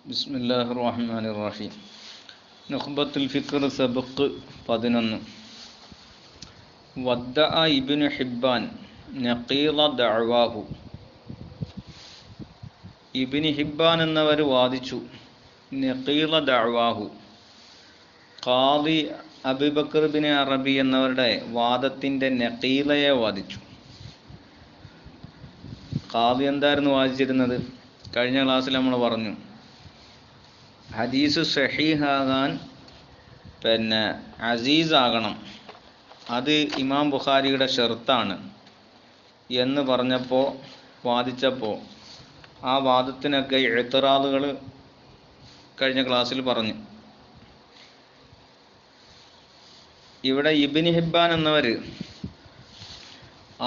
ബിസ്മില്ലാഹിർ റഹ്മാനിർ റഹീം. നുഖ്ബത്തുൽ ഫിക്ർ സബഖ് 11. വദ്ദഅ ഇബ്നു ഹിബ്ബാൻ നഖീള ദഅവാഹു. ഇബ്നു ഹിബ്ബാൻ എന്നവർ വാദിച്ചു നഖീള ദഅവാഹു, ഖാദി അബൂബക്കർ ബിൻ അറബി എന്നവരുടെ വാദത്തിൻ്റെ നഖീലയെ വാദിച്ചു. ഖാദി എന്തായിരുന്നു വാദിച്ചിരുന്നത്? കഴിഞ്ഞ ക്ലാസ്സിൽ നമ്മൾ പറഞ്ഞു, ഹദീസ് സഹീഹാകാൻ അസീസ് ആകണം, അത് ഇമാം ബുഖാരിയുടെ ഷർത്താണ് എന്ന് വാദിച്ചപ്പോൾ ആ വാദത്തിനൊക്കെ ഇഅ്തിറാദുകൾ കഴിഞ്ഞ ക്ലാസ്സിൽ പറഞ്ഞു. ഇവിടെ ഇബ്നു ഹിബ്ബാൻ എന്നവർ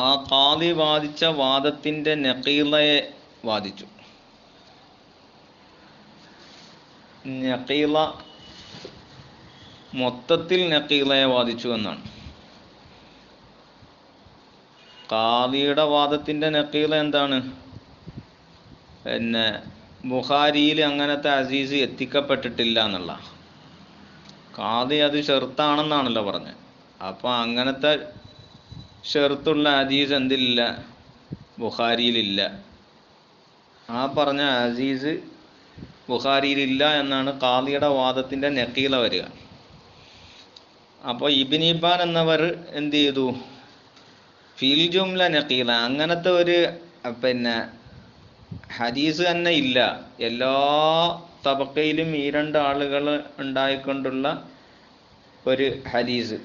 ആ ഖാദി വാദിച്ച വാദത്തിൻ്റെ നഖീലയെ വാദിച്ചു. നഖീല മൊത്തത്തിൽ നഖീലയെ വാദിച്ചു എന്നാണ്. ഖാദിയുടെ വാദത്തിൻ്റെ നഖീല എന്താണ്? ബുഖാരിയിൽ അങ്ങനത്തെ അസീസ് എത്തിക്കപ്പെട്ടിട്ടില്ല എന്നുള്ള. ഖാദി അത് ഷർത്താണെന്നാണല്ലോ പറഞ്ഞത്. അപ്പോൾ അങ്ങനത്തെ ഷർത്തുള്ള ഹദീസ് എന്തിലില്ല? ബുഖാരിയിലില്ല. ആ പറഞ്ഞ അസീസ് ബുഖാരിയിലില്ല എന്നാണ് ഖാദിയുടെ വാദത്തിൻ്റെ നഖീല വരിക. അപ്പോൾ ഇബ്നു ഹിബ്ബാൻ എന്നവർ എന്ത് ചെയ്തു? ഫിൽ ജുംല നഖീല, അങ്ങനത്തെ ഒരു ഹദീസ് തന്നെ ഇല്ല, എല്ലാ തബക്കയിലും ഈ രണ്ട് ആളുകൾ ഉണ്ടായിക്കൊണ്ടുള്ള ഒരു ഹദീസ്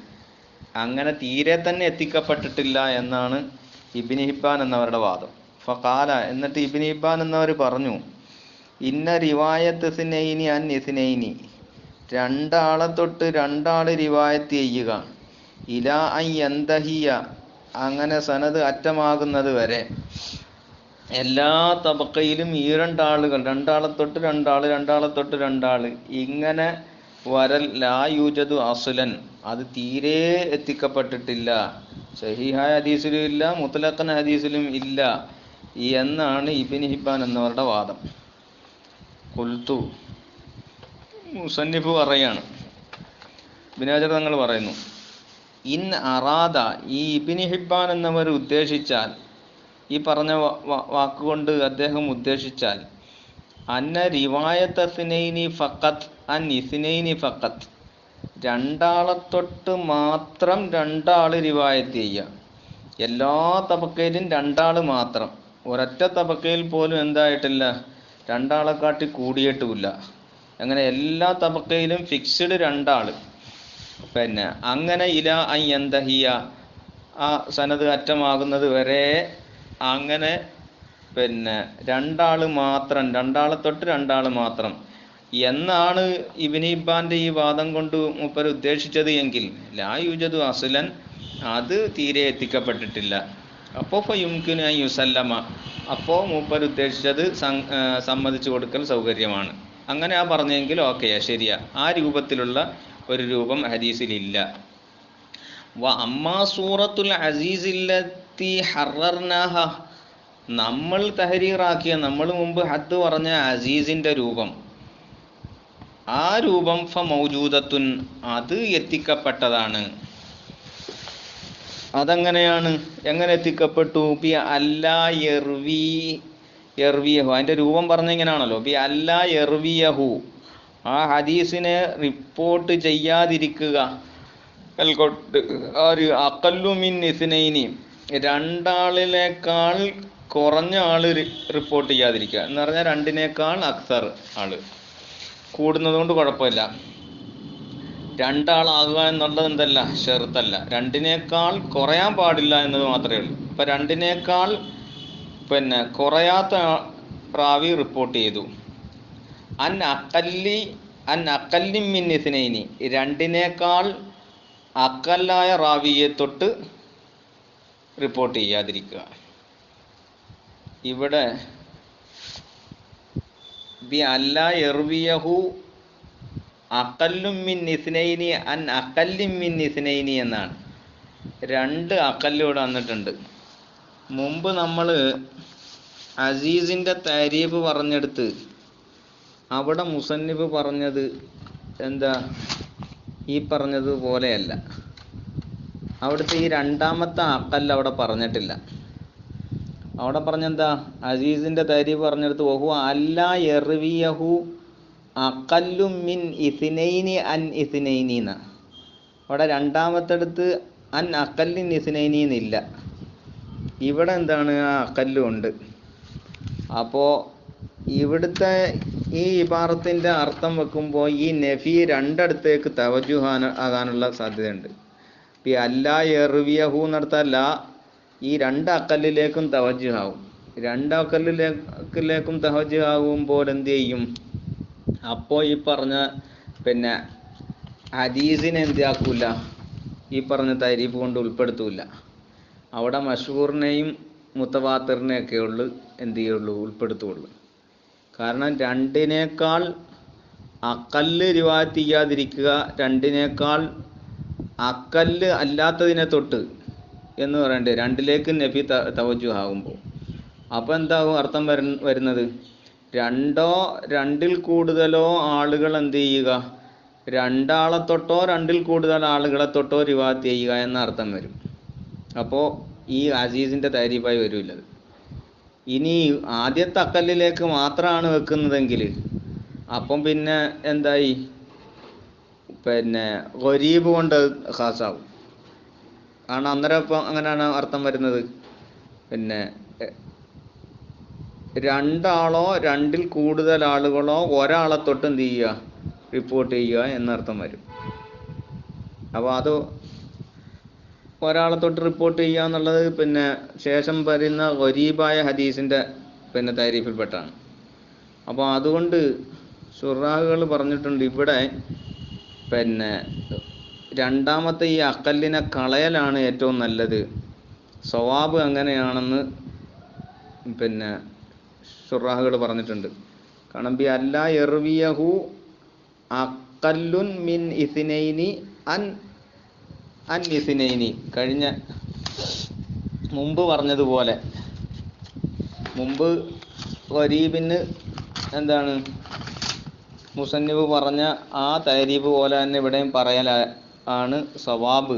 അങ്ങനെ തീരെ തന്നെ എത്തിക്കപ്പെട്ടിട്ടില്ല എന്നാണ് ഇബ്നു ഹിബ്ബാൻ എന്നവരുടെ വാദം. ഫഖാല, എന്നിട്ട് ഇബ്നു ഹിബ്ബാൻ എന്നവർ പറഞ്ഞു, ഇന്ന റിവായത്ത് ഇസ്നൈനി അൻ ഇസ്നൈനി, രണ്ടാളെ തൊട്ട് രണ്ടാള് റിവായത്ത് ചെയ്യുക, ഇലാ അൻ യന്തഹിയ, അങ്ങനെ സനദ് അറ്റമാകുന്നത് വരെ എല്ലാ തബക്കയിലും ഈ രണ്ടാളുകൾ, രണ്ടാളെ തൊട്ട് രണ്ടാള്, രണ്ടാളെ തൊട്ട് രണ്ടാള്, ഇങ്ങനെ വരൽ ലാ യൂജദു അസ്ലൻ, അത് തീരെ എത്തിക്കപ്പെട്ടിട്ടില്ല, സഹീഹായ ഹദീസിലും ഇല്ല, മുത്ലഖൻ ഹദീസിലും ഇല്ല എന്നാണ് ഇബ്നു ഹിബ്ബാൻ എന്നവരുടെ വാദം. ഖുൽതു, മുസന്നിഫ് പറയാണ്, ഇബ്നു ഹജർ തങ്ങൾ പറയുന്നു, ഇൻ അറാദ, ഈ ഇബ്നു ഹിബ്ബാൻ എന്നവർ ഉദ്ദേശിച്ചാൽ, ഈ പറഞ്ഞ വാക്കുകൊണ്ട് അദ്ദേഹം ഉദ്ദേശിച്ചാൽ, അന്ന റിവായത്ത് ഇസ്നൈനി ഫഖത്ത് അൻ ഇസ്നൈനി ഫഖത്ത്, രണ്ടാളെ തൊട്ട് മാത്രം രണ്ടാൾ റിവായത്ത് ചെയ്യുക, എല്ലാ തബക്കയിലും രണ്ടാൾ മാത്രം, ഒരൊറ്റ തബക്കയിൽ പോലും എന്തായിട്ടില്ല, രണ്ടാളെ കാട്ടി കൂടിയിട്ടുമില്ല, അങ്ങനെ എല്ലാ തബക്കയിലും ഫിക്സ്ഡ് രണ്ടാൾ, അങ്ങനെ ഇലാ അൻ യന്തഹിയ, ആ സനദ് അറ്റമാകുന്നത് വരെ അങ്ങനെ രണ്ടാൾ മാത്രം, രണ്ടാളെ തൊട്ട് രണ്ടാൾ മാത്രം എന്നാണ് ഇബ്നു ഹിബ്ബാന്റെ ഈ വാദം കൊണ്ട് മൂപ്പർ ഉദ്ദേശിച്ചത് എങ്കിൽ, ലാ യൂജദു അസ്ലൻ, അത് തീരെ എത്തിക്കപ്പെട്ടിട്ടില്ല. അപ്പോൾ ഫയുംകിനു അൻ യുസല്ലമ, അപ്പോൾ മൂപ്പർ ഉദ്ദേശിച്ചത് സമ്മതിച്ചു കൊടുക്കൽ സൗകര്യമാണ്. അങ്ങനെ ആ പറഞ്ഞെങ്കിൽ ഓക്കെ, ശരിയാ, ആ രൂപത്തിലുള്ള ഒരു രൂപം ഹദീസിലില്ല. വ അമ്മാ സൂറത്തുൽ അസീസില്ലത്തി ഹറർനാഹ, നമ്മൾ തഹരീറാക്കിയ, നമ്മൾ മുമ്പ് ഹദ് പറഞ്ഞ അസീസിൻ്റെ രൂപം, ആ രൂപം ഫ മൗജൂദത്തുൻ, അത് എത്തിക്കപ്പെട്ടതാണ്. അതെങ്ങനെയാണ്? എങ്ങനെ എത്തിക്കപ്പെട്ടു? ബി അല്ലാ യർവിയഹു, അതിൻ്റെ രൂപം പറഞ്ഞിങ്ങനാണല്ലോ, ബി അല്ലാ യർവിയഹു, ആ ഹദീസിനെ റിപ്പോർട്ട് ചെയ്യാതിരിക്കുക, അഖല്ലു മിൻ ഇസ്നൈനി, രണ്ടാളിനേക്കാൾ കുറഞ്ഞ ആള് റിപ്പോർട്ട് ചെയ്യാതിരിക്കുക എന്ന് പറഞ്ഞാൽ രണ്ടിനേക്കാൾ അക്സർ ആള്, കൂടുന്നത് കൊണ്ട് കുഴപ്പമില്ല, രണ്ടാളാകുക എന്നുള്ളത് എന്തല്ല, ഷർത്തല്ല, രണ്ടിനേക്കാൾ കുറയാൻ പാടില്ല എന്നത് മാത്രമേ ഉള്ളൂ. ഇപ്പം രണ്ടിനേക്കാൾ കുറയാത്ത റാവി റിപ്പോർട്ട് ചെയ്തു, അൻ അഖല്ലി മിൻ ഇസ്നൈനി, രണ്ടിനേക്കാൾ അഖല്ലായ റാവിയെ തൊട്ട് റിപ്പോർട്ട് ചെയ്യാതിരിക്കുക. ഇവിടെ ബി അല്ലാ യർവിയഹു അഖല്ലു മിൻ ഇസ്നൈനി അൻ അഖല്ലി മിൻ ഇസ്നൈനി എന്നാണ്. രണ്ട് അഖല്ല് ഇവിടെ വന്നിട്ടുണ്ട്. മുമ്പ് നമ്മൾ അസീസിൻ്റെ താരീഫ് പറഞ്ഞെടുത്ത് അവിടെ മുസന്നിഫ് പറഞ്ഞത് എന്താ ഈ പറഞ്ഞതുപോലെയല്ല. അവിടുത്തെ ഈ രണ്ടാമത്തെ അക്കല്ല അവിടെ പറഞ്ഞിട്ടില്ല. അവിടെ പറഞ്ഞെന്താ, അസീസിന്റെ തരീഫ് പറഞ്ഞെടുത്ത് വഹു അല്ല യർവിയഹു അഖല്ലു മിൻ ഇസ്നൈനി അൻ ഇസ്നൈനി എന്ന. അവിടെ രണ്ടാമത്തെടുത്ത് അൻ അഖല്ലിൻ ഇസ്നൈനി എന്നില്ല. ഇവിടെ എന്താണ്, ആ അഖല്ലും ഉണ്ട്. അപ്പോൾ ഇവിടുത്തെ ഈ ഇബാറത്തിൻ്റെ അർത്ഥം വെക്കുമ്പോൾ ഈ നഫി രണ്ടിടത്തേക്ക് ആകാനുള്ള സാധ്യതയുണ്ട്. ഈ അല്ലാ എറിവിയഹു നടത്തല്ല, ഈ രണ്ട് അക്കല്ലിലേക്കും തവജ്ജുഹാവും. രണ്ട് അക്കല്ലിലേക്കും തവജ്ജുഹാവുമ്പോൾ എന്ത് ചെയ്യും, അപ്പോൾ ഈ പറഞ്ഞ പിന്നെ ഹദീസിനെ എന്താക്കൂല, ഈ പറഞ്ഞ തരീഫ് കൊണ്ട് ഉൾപ്പെടുത്തൂല. അവിടെ മഷ്ഹൂറിനെയും മുത്തവാത്തിറിനെയൊക്കെ ഉള്ളു എന്ത് ചെയ്യുള്ളൂ, ഉൾപ്പെടുത്തുള്ളൂ. കാരണം രണ്ടിനേക്കാൾ അക്കല്ല് റിവായത്ത് ചെയ്യാതിരിക്കുക, രണ്ടിനേക്കാൾ അക്കല്ല് അല്ലാത്തതിനെ തൊട്ട് എന്ന് പറയണ്ടേ, രണ്ടിലേക്ക് നഫി തവജ്ജുഹ് ആകുമ്പോൾ. അപ്പോൾ എന്താകും അർത്ഥം വരുന്നത്, രണ്ടിൽ കൂടുതലോ ആളുകൾ എന്ത് ചെയ്യുക, രണ്ടാളെ തൊട്ടോ രണ്ടിൽ കൂടുതൽ ആളുകളെ തൊട്ടോ റിവായത്ത് ചെയ്യുക എന്ന അർത്ഥം വരും. അപ്പോൾ ഈ അസീസിൻ്റെ തരീഫായി വരില്ലത്. ഇനി ആദ്യത്തെ അക്കല്ലിലേക്ക് മാത്രമാണ് വെക്കുന്നതെങ്കിൽ അപ്പം പിന്നെ എന്തായി, പിന്നെ ഗരീബ് കൊണ്ട് ഖാസാവും. കാരണം അന്നേരം ഇപ്പം അങ്ങനെയാണ് അർത്ഥം വരുന്നത്, പിന്നെ രണ്ടാളോ രണ്ടിൽ കൂടുതൽ ആളുകളോ ഒരാളെ തൊട്ട് എന്ത് ചെയ്യുക, റിപ്പോർട്ട് ചെയ്യുക എന്നർത്ഥം വരും. അപ്പോൾ അത് ഒരാളെ തൊട്ട് റിപ്പോർട്ട് ചെയ്യുക എന്നുള്ളത് പിന്നെ ശേഷം വരുന്ന ഗരീബായ ഹദീസിൻ്റെ പിന്നെ താരീഫിൽപ്പെട്ടാണ്. അപ്പോൾ അതുകൊണ്ട് ശുറാഹുകൾ പറഞ്ഞിട്ടുണ്ട് ഇവിടെ പിന്നെ രണ്ടാമത്തെ ഈ അക്കല്ലിനെ കളയലാണ് ഏറ്റവും നല്ലത്, സവാബ് അങ്ങനെയാണെന്ന് പിന്നെ ശുറാഹുകൾ പറഞ്ഞിട്ടുണ്ട്. കാരണം ബി അല്ലാ യർവിയഹു അക്കല്ലുൻ മിൻ ഇസ്നൈനി അൻ ഇസ്നൈനി. കഴിഞ്ഞ മുമ്പ് പറഞ്ഞതുപോലെ, മുമ്പ് ഗരീബിന് എന്താണ് മുസന്നിഫ് പറഞ്ഞ ആ തരീബ് പോലെ തന്നെ ഇവിടെയും പറയലാണ് സവാബ്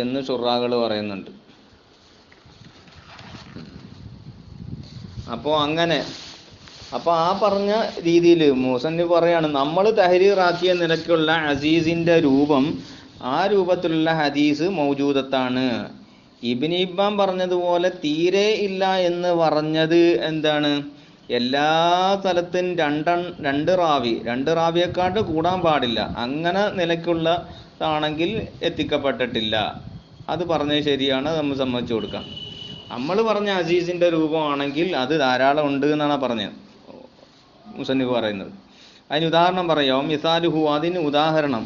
എന്ന് ശുറാഹുകൾ പറയുന്നുണ്ട്. അപ്പോൾ അപ്പോൾ ആ പറഞ്ഞ രീതിയിൽ മുസന്നിഫ് പറയാണ്, നമ്മൾ തഹരീറാക്കിയ നിലയ്ക്കുള്ള അസീസിൻ്റെ രൂപം, ആ രൂപത്തിലുള്ള ഹദീസ് മൗജൂദത്താണ്. ഇബ്നു ഹിബ്ബാൻ പറഞ്ഞതുപോലെ തീരെ ഇല്ല എന്ന് പറഞ്ഞത് എന്താണ്, എല്ലാ സ്ഥലത്തും രണ്ട് റാവിയെക്കാട്ട് കൂടാൻ പാടില്ല, അങ്ങനെ നിലയ്ക്കുള്ളതാണെങ്കിൽ എത്തിക്കപ്പെട്ടിട്ടില്ല. അത് പറഞ്ഞത് ശരിയാണ്, നമ്മൾ സമ്മതിച്ചു കൊടുക്കാം. നമ്മൾ പറഞ്ഞ അസീസിൻ്റെ രൂപമാണെങ്കിൽ അത് ധാരാളം ഉണ്ട് എന്നാണ് പറഞ്ഞത് മുസന്നിഫ് പറയുന്നത്. അതിന് ഉദാഹരണം പറയാം, മിസാലുഹു, അതിന് ഉദാഹരണം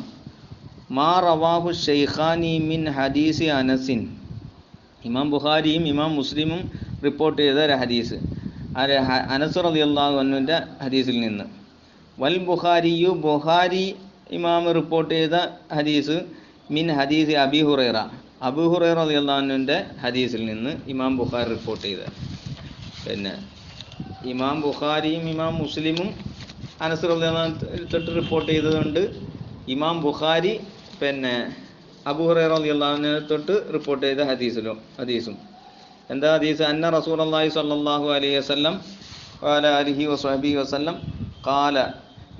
മാ റവാഹു ഷെയ്ഖാനി മിൻ ഹദീസ് അനസിൻ. ഇമാം ബുഖാരിയും ഇമാം മുസ്ലിമും റിപ്പോർട്ട് ചെയ്ത ഒരു ഹദീസ്, അനസ് റളിയല്ലാഹു അൻഹുവിൻ്റെ ഹദീസിൽ നിന്ന്. വൽ ബുഖാരിയു, ബുഖാരി ഇമാം റിപ്പോർട്ട് ചെയ്ത ഹദീസ് മിൻ ഹദീസ് അബി ഹുറൈറ, അബൂ ഹുറൈറ റളിയല്ലാഹു അൻഹുവിൻ്റെ ഹദീസിൽ നിന്ന് ഇമാം ബുഖാരി റിപ്പോർട്ട് ചെയ്ത. പിന്നെ ഇമാം ബുഖാരിയും ഇമാം മുസ്ലിമും അനസ് റളിയല്ലാഹു അൻഹു തൊട്ട് റിപ്പോർട്ട് ചെയ്തതുകൊണ്ട് ഇമാം ബുഖാരി പിന്നെ അബൂ ഹുറൈറ റളിയല്ലാഹു അൻഹു തൊട്ട് റിപ്പോർട്ട് ചെയ്ത ഹദീസും എന്താ ഹദീസ്, അന്ന റസൂലുള്ളാഹി സ്വല്ലല്ലാഹു അലൈഹി വസല്ലം വഅല ആലിഹി വസഹബിഹി വസല്ലം ഖാല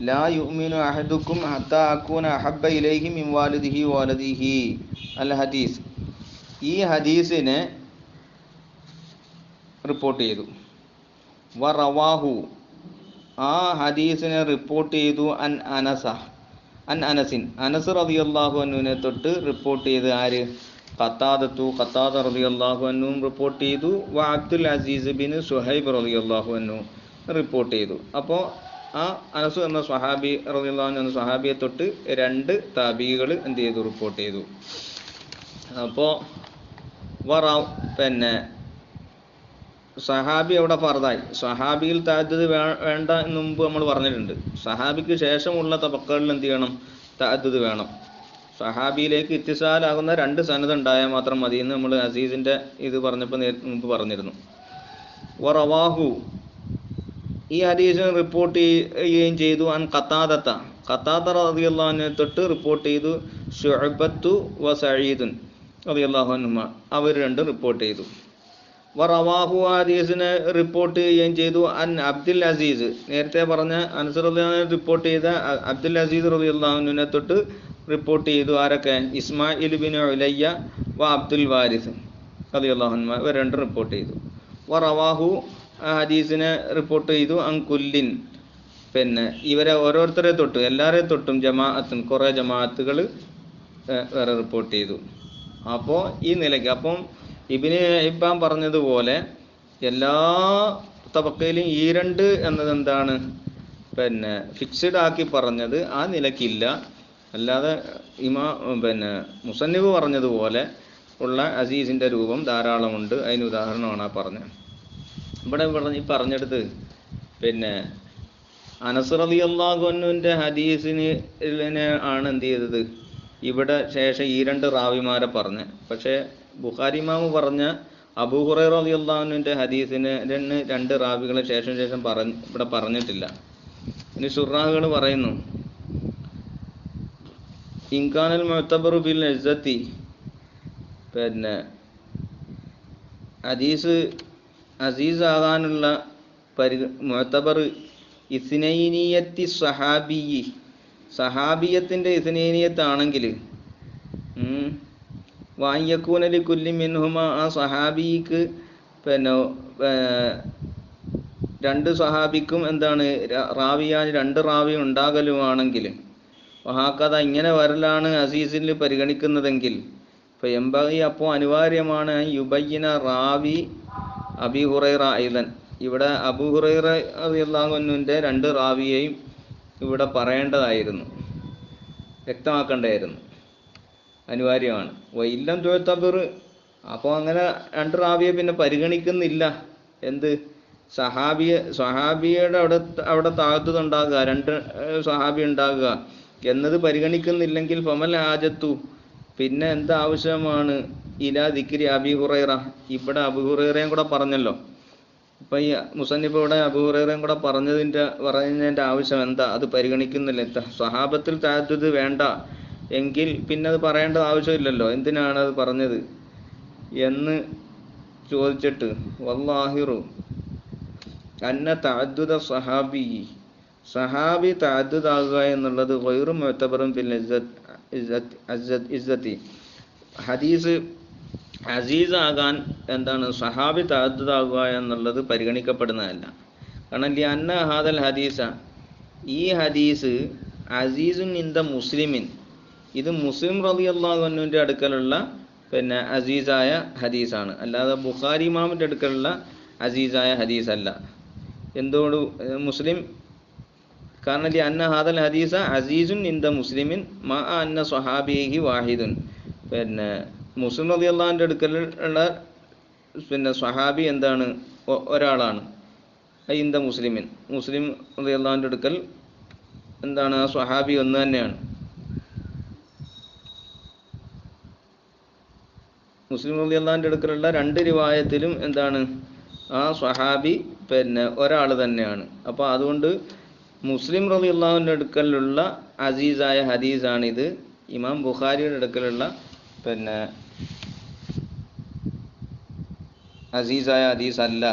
ലാ യുഅ്മിനു അഹദുക്കും ഹത്താ അകൂന അഹബ്ബ ഇലൈഹി മിൻ വാലിദിഹി വലദിഹി അൽ ഹദീസ്. ഈ ഹദീസിനെ റിപ്പോർട്ട് ചെയ്തു. വ റവാഹു, ആ ഹദീസിനെ റിപ്പോർട്ട് ചെയ്തു അൻ അനസിൻ, അനസ് റളിയല്ലാഹു അൻഹുവിനെ തൊട്ട് റിപ്പോർട്ട് ചെയ്ത് ആര്, ഖത്താദ റളിയല്ലാഹു അൻഹുവും റിപ്പോർട്ട് ചെയ്തു. വ അബ്ദുൽ അസീസ് ബിൻ സുഹൈബ് റളിയല്ലാഹു അൻഹു റിപ്പോർട്ട് ചെയ്തു. അപ്പോൾ ആ അനസ് എന്ന സ്വഹാബി റളിയല്ലാഹു അൻഹു എന്ന സ്വഹാബിയെ തൊട്ട് രണ്ട് താബികൾ എന്ത് ചെയ്തു, റിപ്പോർട്ട് ചെയ്തു. അപ്പോൾ പിന്നെ സഹാബി അവിടെ ഫർദായി. സഹാബിയിൽ തഅദ്ദുദ് വേണ്ട എന്ന് മുമ്പ് നമ്മൾ പറഞ്ഞിട്ടുണ്ട്. സഹാബിക്ക് ശേഷമുള്ള തബക്കകളിൽ എന്ത് ചെയ്യണം, തഅദ്ദുദ് വേണം. സഹാബിയിലേക്ക് ഇത്തിസാലാകുന്ന രണ്ട് സനദ് ഉണ്ടായാൽ മാത്രം മതി എന്ന് നമ്മൾ അസീസിൻ്റെ ഇത് പറഞ്ഞപ്പോൾ മുമ്പ് പറഞ്ഞിരുന്നു. വറവാഹു, ഈ ഹദീസ് റിപ്പോർട്ട് ചെയ്യുകയും ചെയ്തു. അൻ ഖത്താദ റളിയല്ലാഹു അൻഹു തൊട്ട് റിപ്പോർട്ട് ചെയ്തു. ശുഅബത്തു വ സഈദുൻ റളിയല്ലാഹു അൻഹുമ അവർ രണ്ടും റിപ്പോർട്ട് ചെയ്തു. റവാഹു ഹദീസിനെ റിപ്പോർട്ട് ചെയ്യുകയും ചെയ്തു. അൻ അബ്ദുൽ അസീസ്, നേരത്തെ പറഞ്ഞ അനസ് റളിയല്ലാഹു അൻഹു റിപ്പോർട്ട് ചെയ്ത അബ്ദുൽ അസീസ് റളിയല്ലാഹു അൻഹുവിനെ തൊട്ട് റിപ്പോർട്ട് ചെയ്തു. ആരൊക്കെ? ഇസ്മായിൽ ബിൻ ഉലയ്യ വ അബ്ദുൽ വാരിസ് റളിയല്ലാഹു അൻഹുമ ഇവർ രണ്ടും റിപ്പോർട്ട് ചെയ്തു. റവാഹു ഹദീസിനെ റിപ്പോർട്ട് ചെയ്തു. അൻ കുല്ലിൻ, പിന്നെ ഇവരെ ഓരോരുത്തരെ തൊട്ട് എല്ലാവരെയും തൊട്ടും ജമാഅത്തും കുറേ ജമാഅത്തുകൾ വേറെ റിപ്പോർട്ട് ചെയ്തു. അപ്പോൾ ഈ നിലയ്ക്ക് അപ്പം ഇബ്നു ഹിബ്ബാൻ പറഞ്ഞതുപോലെ എല്ലാ തബക്കയിലും ഈ രണ്ട് എന്നത് എന്താണ് പിന്നെ ഫിക്സഡ് ആക്കി പറഞ്ഞത് ആ നിലയ്ക്കില്ല. അല്ലാതെ മുസന്നിഫ് പറഞ്ഞതുപോലെ ഉള്ള അസീസിൻ്റെ രൂപം ധാരാളമുണ്ട്. അതിന് ഉദാഹരണമാണ് ആ പറഞ്ഞത്. ഇവിടെ പറഞ്ഞെടുത്ത് പിന്നെ അനസ് റളിയല്ലാഹു അൻഹുവിൻ്റെ ഹദീസിന് ആണ് എന്ത് ചെയ്തത് ഇവിടെ ശേഷം ഈ രണ്ട് റാവിമാരെ പറഞ്ഞ്. പക്ഷേ ബുഖാരി ഇമാമ് പറഞ്ഞ അബൂ ഹുറൈറ റളിയല്ലാഹു അൻഹുവിൻ്റെ ഹദീസിന് രണ്ട് റാവികളെ ശേഷം ഇവിടെ പറഞ്ഞിട്ടില്ല. ഇനി ശുറാഹുകൾ പറയുന്നു, ഇൻകാനൽ മുഅ്തബറു ബിൽ ഇസ്സത്തി, പിന്നെ ഹദീസ് അസീസ് ആകാനുള്ള മുഅ്തബർ ഇസ്നൈനിയത്തി സഹാബിയി, സഹാബിയത്തിൻ്റെ ഇസ്നൈനിയത്താണെങ്കിൽ വായക്കൂനലി കുല്ലി മിൻഹുമ, ആ സഹാബിക്ക് പിന്നെ രണ്ട് സഹാബിക്കും എന്താണ് റാവിയാൻ രണ്ട് റാവി ഉണ്ടാകലുമാണെങ്കിൽ വഹാക്കഥ ഇങ്ങനെ വരലാണ് അസീസിൽ പരിഗണിക്കുന്നതെങ്കിൽ ഇപ്പോൾ എംബഗി അപ്പോൾ അനിവാര്യമാണ് യുബയ്യിന റാവി അബി ഹുറൈറ ഐലൻ, ഇവിടെ അബൂ ഹുറൈറ റളിയല്ലാഹു അൻഹുവിൻ്റെ രണ്ട് റാവിയെയും ഇവിടെ പറയേണ്ടതായിരുന്നു, വ്യക്തമാക്കേണ്ടതായിരുന്നു, അനിവാര്യമാണ്. വൈല്ലം തുഅ്തബിർ, അപ്പോൾ അങ്ങനെ രണ്ട് റാവിയെ പിന്നെ പരിഗണിക്കുന്നില്ല. എന്ത് സഹാബിയുടെ അവിടെ താഴ്ത്തത് ഉണ്ടാകുക, രണ്ട് സഹാബി ഉണ്ടാകുക എന്നത് പരിഗണിക്കുന്നില്ലെങ്കിൽ ഫമൽ ഹാജത്തു, പിന്നെ എന്താവശ്യമാണ് ഇലാ ദിക്രി അബി ഹുറൈറ, ഇവിടെ അബൂ ഹുറൈറയും കൂടെ പറഞ്ഞല്ലോ. ഇപ്പം ഈ മുസന്നിഫ് ഇവിടെ അബൂ ഹുറൈറയും കൂടെ പറഞ്ഞതിൻ്റെ ആവശ്യം എന്താ? അത് പരിഗണിക്കുന്നില്ല. സ്വഹാബത്തിൽ തഅദ്ദുദ് വേണ്ട എങ്കിൽ പിന്നെ അത് പറയേണ്ട ആവശ്യമില്ലല്ലോ, എന്തിനാണ് അത് പറഞ്ഞത് എന്ന് ചോദിച്ചിട്ട് വല്ലാഹിറു അന്ന തഅദ്ദുദ സഹാബി തഅദ്ദുദാകുക എന്നുള്ളത് ഗൈറു മുഅ്തബറുൻ ഫിൽ ഇസ്സത്തി, ഹദീസ് അസീസ് ആകാൻ എന്താണ് സഹാബി തഅദ്ദുദാകുക എന്നുള്ളത് പരിഗണിക്കപ്പെടുന്നതല്ല. കാരണം അന്ന ഹാദൽ ഹദീസ, ഈ ഹദീസ് അസീസുൻ ഇൻദ മുസ്ലിമിൻ, ഇത് മുസ്ലിം റളിയല്ലാഹു അൻഹുവിൻ്റെ അടുക്കലുള്ള പിന്നെ അസീസായ ഹദീസാണ്, അല്ലാതെ ബുഖാരി ഇമാമിൻ്റെ അടുക്കലുള്ള അസീസായ ഹദീസല്ല. എന്തോട് മുസ്ലിം? കാരണം അന്ന ഹാദൽ ഹദീസ അസീസുൻ ഇൻദ മുസ്ലിമിൻ മാ അന്ന സ്വഹാബിഹി വാഹിദുൻ, പിന്നെ മുസ്ലിം റളിയല്ലാഹുവിൻ്റെ അടുക്കലുള്ള പിന്നെ സ്വഹാബി എന്താണ് ഒരാളാണ്. ഇന്ദ മുസ്ലിമിൻ, മുസ്ലിം റളിയല്ലാഹുവിൻ്റെ അടുക്കൽ എന്താണ് ആ സ്വഹാബി ഒന്ന് തന്നെയാണ്. മുസ്ലിം റളിയല്ലാഹുവിൻ്റെ അടുക്കലുള്ള രണ്ട് റിവായത്തിലും എന്താണ് ആ സ്വഹാബി പിന്നെ ഒരാൾ തന്നെയാണ്. അപ്പോൾ അതുകൊണ്ട് മുസ്ലിം റളിയല്ലാഹുവിൻ്റെ അടുക്കലുള്ള അസീസായ ഹദീസാണിത്, ഇമാം ബുഖാരിയുടെ അടുക്കലുള്ള പിന്നെ അസീസായ ഹദീസ് അല്ല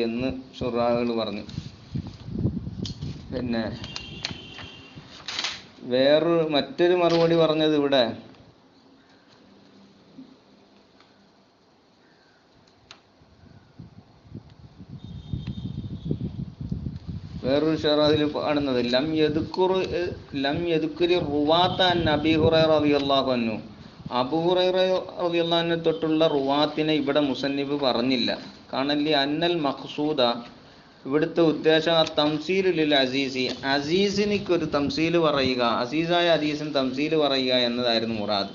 എന്ന് ശുറാഹുകൾ പറഞ്ഞു. പിന്നെ മറ്റൊരു മറുപടി പറഞ്ഞത് ഇവിടെ വേറൊരു ഷറാഹിൽ കാണുന്നത് ലം യദ്കുരി റുവാത്ത അൻ അബീ ഹുറൈറ റളിയല്ലാഹു അൻഹു, അബൂ ഹുറൈറ റളിയല്ലാഹു അൻഹു തൊട്ടുള്ള റുവാത്തിനെ ഇവിടെ മുസന്നിഫ് പറഞ്ഞില്ല. കാണല്ലേ അന്നൽ മഖ്സൂദ, ഇവിടുത്തെ ഉദ്ദേശം ആ തംസീലു ലിൽ അസീസി, അസീസിനിക്കൊരു തംസീൽ പറയുക, അസീസായ ഹദീസിന് തംസീൽ പറയുക എന്നതായിരുന്നു മുറാദ്.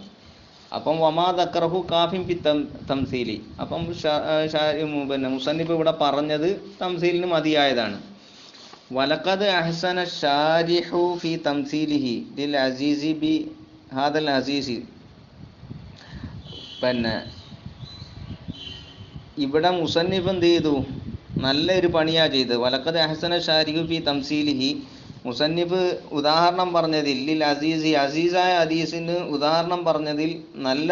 അപ്പം വമാ ദക്കറഹു കാഫിൻ ഫി തംസീലി, അപ്പം പിന്നെ മുസന്നിഫ് ഇവിടെ പറഞ്ഞത് തംസീലിന് മതിയായതാണ്. വലഖദ് അഹ്സന ഷാരിഹു ഫി തംസീലിഹി ലിൽ അസീസി ബി ഹാദൽ അസീസി, പിന്നെ ഇവിടെ മുസന്നിഫ് എന്ത് ചെയ്തു? നല്ലൊരു പണിയാ ചെയ്തത്. വലഖദ് അഹ്സന ഷാരിഹു ഫി തംസീലിഹി, മുസന്നിഫ് ഉദാഹരണം പറഞ്ഞതിൽ ലിൽ അസീസി, അസീസായ ഹദീസിന് ഉദാഹരണം പറഞ്ഞതിൽ നല്ല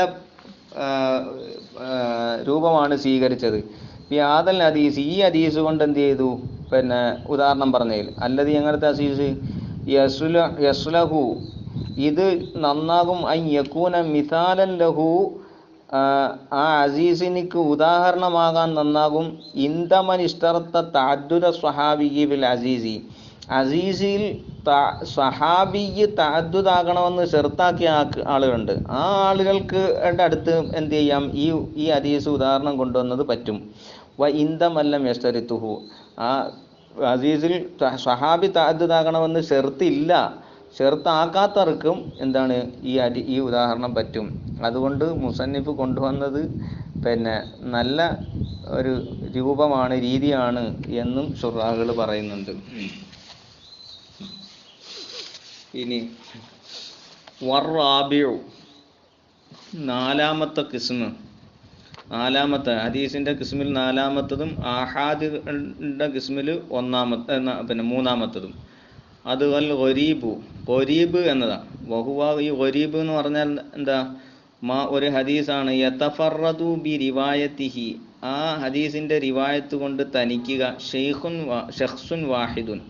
രൂപമാണ് സ്വീകരിച്ചത്. ഈ ആദൽ ഹദീസ്, ഈ ഹദീസ് കൊണ്ട് എന്ത് ചെയ്തു, പിന്നെ ഉദാഹരണം പറഞ്ഞതിൽ. അല്ലത് എങ്ങനത്തെ ഹദീസ്, യസ്ലഹു, ഇത് നന്നാകും, അൻ യകൂന മിസാലൻ ലഹു, ആ അസീസിനിക്ക് ഉദാഹരണമാകാൻ നന്നാകും, ഇന്ദമൻ ഇഷ്തറത്ത തഅദ്ദുദ സ്വഹാബിയ്യി ബിൽ അസീസി, അസീസിൽ സ്വഹാബിയ്യ് തഅദ്ദുദാകണമെന്ന് ഷർത്താക്കിയ ആളുകളുണ്ട്. ആ ആളുകൾക്ക് അടുത്ത് എന്ത് ചെയ്യാം, ഈ ഹദീസ് ഉദാഹരണം കൊണ്ടുവന്നത് പറ്റും. വ ഇന്ദമല്ലം യസ്തരിത്തുഹു, ആ അസീസിൽ സ്വഹാബി തഅദ്ദുദാകണമെന്ന് ഷർത്തില്ല, ഷർത്താക്കാത്തവർക്കും എന്താണ് ഈ ഉദാഹരണം പറ്റും. അതുകൊണ്ട് മുസന്നിഫ് കൊണ്ടുവന്നത് പിന്നെ നല്ല ഒരു രൂപമാണ്, രീതിയാണ് എന്നും ശുറാഹുകൾ പറയുന്നുണ്ട്. ഇനി വറാബിഉ, നാലാമത്തെ കിസ്മ്, നാലാമത്തെ ഹദീസിൻ്റെ കിസ്മിൽ നാലാമത്തതും ആഹാദിൻ്റെ കിസ്മിൽ മൂന്നാമത്തതും, അത് വൽ ഗരീബു, ഗരീബ് എന്നതാണ്. വഹുവ, ഈ ഗരീബ് എന്ന് പറഞ്ഞാൽ എന്താ, ഒരു ഹദീസാണ് യതഫറദു ബി റിവായത്തിഹി, ആ ഹദീസിൻ്റെ റിവായത്ത് കൊണ്ട് തനിക്കുക, ഷഖ്സുൻ വാഹിദുൻ,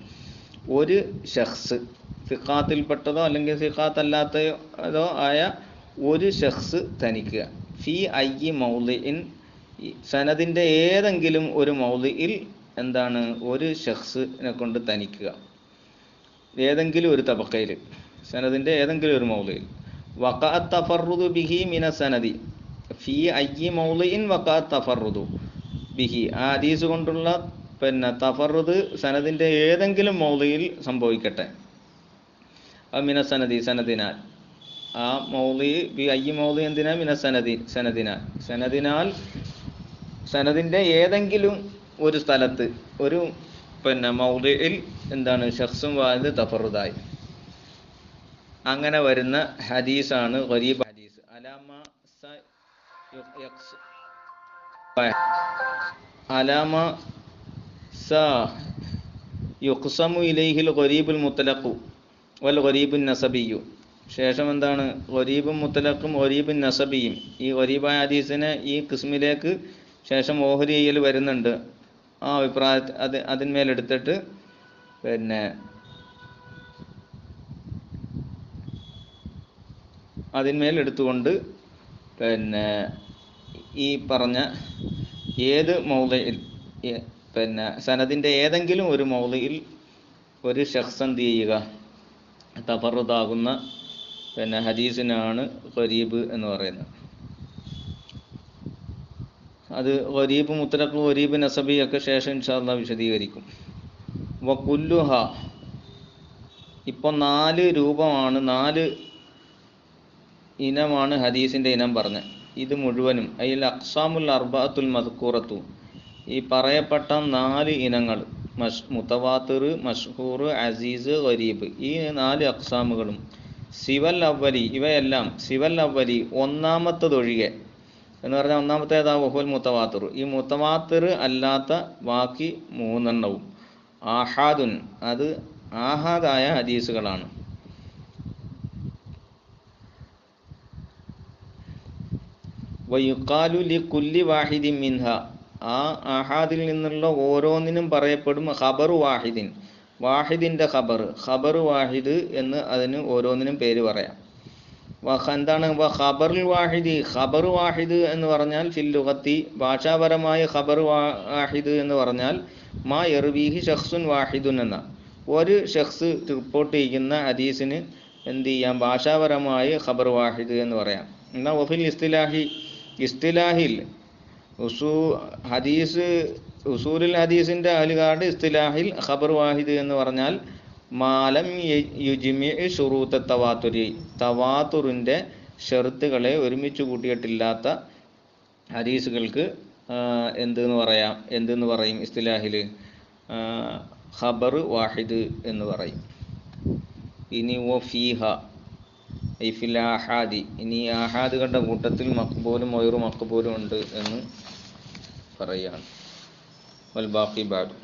ഒരു ഷഖ്സ്, സിഖാത്തിൽപ്പെട്ടതോ അല്ലെങ്കിൽ സിഖാത്ത് അല്ലാത്തതോ ആയ ഒരു ഷഖ്സ് തനിക്കുക. ഫി അയ്യി മൗളിഇൻ, സനദിൻ്റെ ഏതെങ്കിലും ഒരു മൗളിയിൽ എന്താണ് ഒരു ഷഖ്സിനെ കൊണ്ട് തനിക്കുക, ഏതെങ്കിലും ഒരു തബക്കയിൽ, സനദിൻ്റെ ഏതെങ്കിലും ഒരു മൗളിയിൽ. വഖഅത്ത് തഫറുദു ബിഹി മിന സനദി, ഫി അയ്യി മൗളിഇൻ വഖഅത്ത് തഫറുദു ബിഹി, ആ ഹദീസ് കൊണ്ടുള്ള പിന്നെ തഫറുദ് സനദിൻ്റെ ഏതെങ്കിലും മൗളിയിൽ സംഭവിക്കട്ടെ. മിന സനദി, സനദിനാൽ, ആ മൗളി ബി അയ്യി മൗളി എന്തിനാ, മിന സനദി, സനദിനാൽ, സനദിൻ്റെ ഏതെങ്കിലും ഒരു സ്ഥലത്ത്, ഒരു പിന്നെ മൗളിയിൽ എന്താണ് ഷഖ്സും വാഹിദ് തഫറുദായി. അങ്ങനെ വരുന്ന ഹദീസാണ് ഗരീബ് ഹദീസ്. അലാമ സ യുഖ്സമു ഇലൈഹിൽ ഗരീബുൽ മുത്ലഖു വൽ ഗരീബുൻ നസബിയു, ശേഷം എന്താണ് ഗരീബും മുത്ലഖും ഗരീബുൻ നസബിയും, ഈ ഗരീബായ ഹദീസിനെ ഈ കിസ്മിലേക്ക് ശേഷം ഓഹരി ചെയ്യൽ വരുന്നുണ്ട്. ആ അഭിപ്രായത്തിൽ അതിന്മേലെടുത്തിട്ട് പിന്നെ അതിന്മേലെടുത്തുകൊണ്ട് പിന്നെ ഈ പറഞ്ഞ ഏത് മൗളിയിൽ, പിന്നെ സനദിൻ്റെ ഏതെങ്കിലും ഒരു മൗളിയിൽ ഒരു ഷഖ്സ് എന്ത് ചെയ്യുക, തഫറുദാകുന്ന പിന്നെ ഹദീസിനാണ് ഗരീബ് എന്ന് പറയുന്നത്. അത് ഗരീബ് മുത്ലഖ്, ഗരീബ് നസബി ഒക്കെ ശേഷം ഇൻഷാ അല്ലാഹ് വിശദീകരിക്കും. വകുല്ലുഹ, ഇപ്പോൾ 4 രൂപമാണ്, 4 ഇനമാണ് ഹദീസിൻ്റെ ഇനം പറഞ്ഞത്. ഇത് മുഴുവനും അതിൽ അഖ്സാമുൽ അർബഅത്തുൽ മദ്കൂറത്തു, ഈ പറയപ്പെട്ട 4 ഇനങ്ങൾ, മുതവാത്തിർ, മഷ്ഹൂർ, അസീസ്, ഗരീബ്, ഈ 4 അഖ്സാമുകളും സിവൽ അവലി, ഇവയെല്ലാം സിവൽ അവലി, ഒന്നാമത്തതൊഴികെ എന്ന് പറഞ്ഞാൽ ഒന്നാമത്തേതാ വഹുൽ മുതവാത്തിർ, ഈ മുതവാത്തിർ അല്ലാത്ത ബാക്കി 3 എണ്ണവും ആഹാദുൻ, അത് ആഹാദായ ഹദീസുകളാണ്. വയുഖാലു ലികുല്ലി വാഹിദിൻ മിൻഹ, ആ ആഹാദിൽ നിന്നുള്ള ഓരോന്നിനും പറയപ്പെടും ഖബറു വാഹിദിൻ, വാഹിദിൻ്റെ ഖബർ വാഹിദ് എന്ന് അതിന് ഓരോന്നിനും പേര് പറയാം. എന്താണ് ഖബറുൽ വാഹിദി, ഖബർ വാഹിദ് എന്ന് പറഞ്ഞാൽ ഫിൽ ലുഗത്തി, ഭാഷാപരമായ ഖബർ വാഹിദ് എന്ന് പറഞ്ഞാൽ മാ യർവീഹി ഷഖ്സുൻ വാഹിദുൻ എന്ന ഒരു ഷഖ്സ് റിപ്പോർട്ട് ചെയ്യുന്ന ഹദീസിന് എന്ത് ചെയ്യാം, ഭാഷാപരമായ ഖബർ വാഹിദ് എന്ന് പറയാം. എന്നാൽ വഫിൽ ഇസ്തിലാഹിൽ ഉസൂലുൽ ഹദീസിൻ്റെ അഹ്ലുകാരുടെ ഇസ്തിലാഹിൽ ഖബർ വാഹിദ് എന്ന് പറഞ്ഞാൽ മാലം യുജ്മി ശുറൂത്ത തവാത്തുരി, തവാത്തുറിൻ്റെ ഷർത്തുകളെ ഒരുമിച്ച് കൂട്ടിയിട്ടില്ലാത്ത ഹദീസുകൾക്ക് എന്തെന്ന് പറയും ഇസ്തിലാഹിൽ, ഖബർ വാഹിദ് എന്ന് പറയും. ഇനി വഫീഹ ഐ ഫിൽ ആഹാദി, ഇനി ആഹാദുകളുടെ കൂട്ടത്തിൽ മഖ്ബൂലും ഗൈറു മഖ്ബൂലും ഉണ്ട് എന്ന് പറയുകയാണ്. വൽ ബാഖി ബഅദ്.